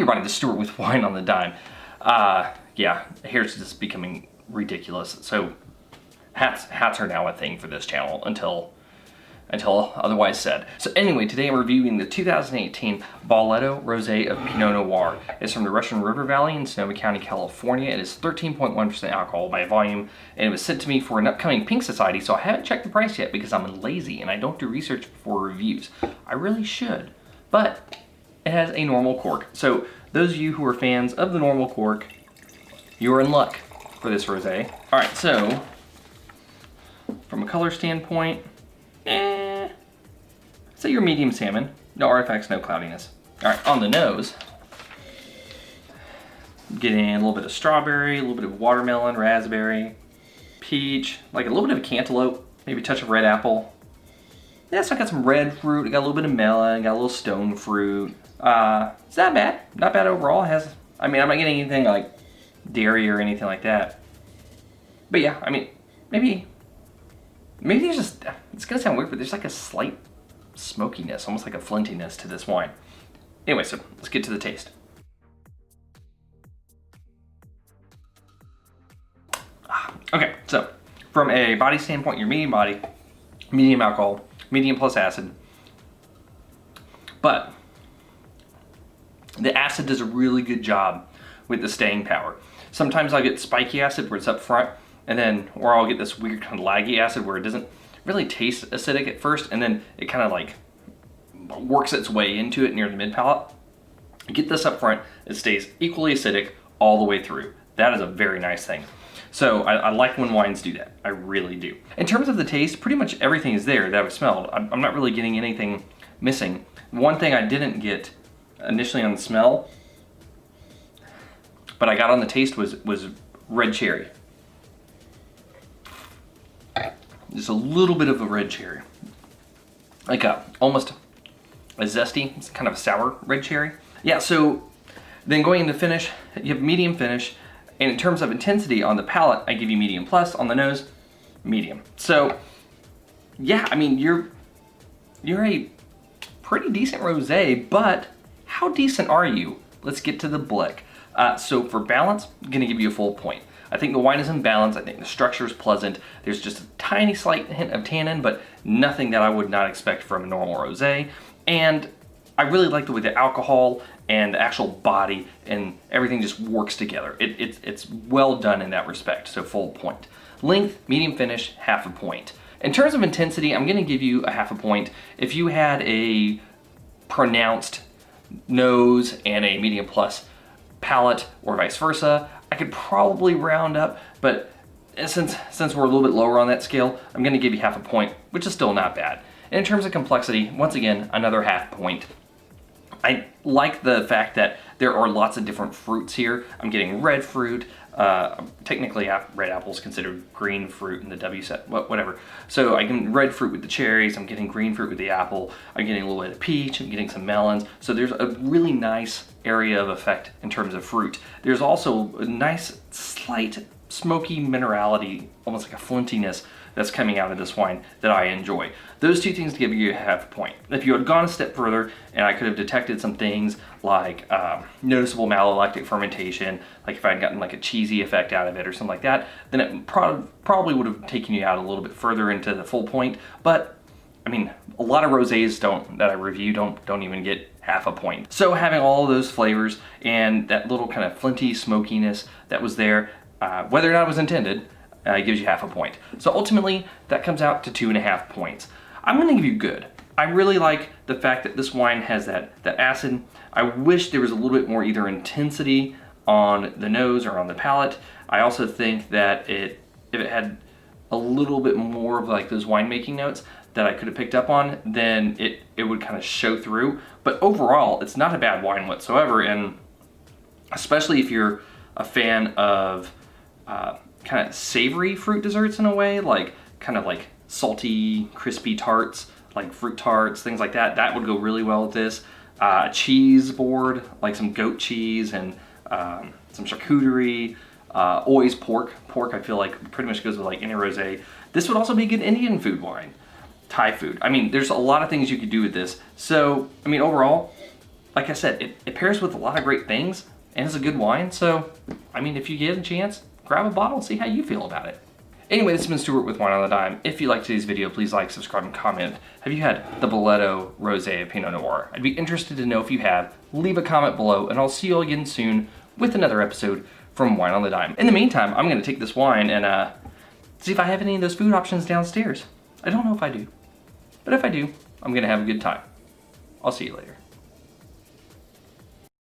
everybody, the Stuart with Wine on the Dime. Yeah, hair's just becoming ridiculous. So hats are now a thing for this channel until otherwise said. So anyway, today I'm reviewing the 2018 Balletto Rosé of Pinot Noir. It's from the Russian River Valley in Sonoma County, California. It is 13.1% alcohol by volume, and it was sent to me for an upcoming Pink Society, so I haven't checked the price yet because I'm lazy and I don't do research for reviews. I really should, but it has a normal cork. So those of you who are fans of the normal cork, you're in luck for this rosé. All right, so from a color standpoint, say you're medium salmon. No artifacts, no cloudiness. All right, on the nose, getting a little bit of strawberry, a little bit of watermelon, raspberry, peach, like a little bit of cantaloupe, maybe a touch of red apple. Yeah, so I got some red fruit, I got a little bit of melon, got a little stone fruit. It's not bad, not bad overall. I'm not getting anything like dairy or anything like that. But yeah, maybe there's just, it's gonna sound weird, but there's like a slight smokiness, almost like a flintiness to this wine. Anyway, so let's get to the taste. Okay, so from a body standpoint, you're medium body, medium alcohol, medium plus acid. But the acid does a really good job with the staying power. Sometimes I'll get spiky acid where it's up front, or I'll get this weird kind of laggy acid where it doesn't really taste acidic at first, and then it kind of like works its way into it near the mid palate. You get this up front, it stays equally acidic all the way through. That is a very nice thing. So I like when wines do that. I really do. In terms of the taste, pretty much everything is there that I've smelled. I'm not really getting anything missing. One thing I didn't get initially on the smell, but I got on the taste was red cherry. Just a little bit of a red cherry. Like almost a zesty, it's kind of a sour red cherry. Yeah, so then going into finish, you have medium finish. And in terms of intensity on the palate, I give you medium plus. On the nose, medium. So yeah, you're a pretty decent rosé, but how decent are you? Let's get to the blick. So for balance, I'm gonna give you a full point. I think the wine is in balance. I think the structure is pleasant. There's just a tiny slight hint of tannin, but nothing that I would not expect from a normal rosé. And I really like the way the alcohol and the actual body and everything just works together. It's well done in that respect, so full point. Length, medium finish, half a point. In terms of intensity, I'm gonna give you a half a point. If you had a pronounced nose and a medium plus palate or vice versa, I could probably round up, but since we're a little bit lower on that scale, I'm gonna give you half a point, which is still not bad. And in terms of complexity, once again, another half point. I like the fact that there are lots of different fruits here. I'm getting red fruit. Technically, red apple is considered green fruit in the W set, whatever. So I get red fruit with the cherries. I'm getting green fruit with the apple. I'm getting a little bit of peach. I'm getting some melons. So there's a really nice area of effect in terms of fruit. There's also a nice, slight smoky minerality, almost like a flintiness that's coming out of this wine that I enjoy. Those two things give you a half a point. If you had gone a step further and I could have detected some things like noticeable malolactic fermentation, like if I had gotten like a cheesy effect out of it or something like that, then it probably would have taken you out a little bit further into the full point. But a lot of rosés that I review don't even get half a point. So having all of those flavors and that little kind of flinty smokiness that was there, whether or not it was intended, gives you half a point. So ultimately, that comes out to 2.5 points. I'm gonna give you good. I really like the fact that this wine has that acid. I wish there was a little bit more either intensity on the nose or on the palate. I also think that if it had a little bit more of like those winemaking notes that I could have picked up on, then it would kind of show through. But overall, it's not a bad wine whatsoever, and especially if you're a fan of kind of savory fruit desserts in a way, like kind of like salty, crispy tarts, like fruit tarts, things like that. That would go really well with this. Cheese board, like some goat cheese and some charcuterie, always pork. Pork, I feel like pretty much goes with like any rosé. This would also be a good Indian food wine. Thai food. There's a lot of things you could do with this. So, overall, like I said, it pairs with a lot of great things and it's a good wine. So, I mean, if you get a chance, grab a bottle and see how you feel about it. Anyway, this has been Stuart with Wine on the Dime. If you liked today's video, please like, subscribe, and comment. Have you had the Balletto Rosé of Pinot Noir? I'd be interested to know if you have. Leave a comment below, and I'll see you all again soon with another episode from Wine on the Dime. In the meantime, I'm gonna take this wine and see if I have any of those food options downstairs. I don't know if I do, but if I do, I'm gonna have a good time. I'll see you later.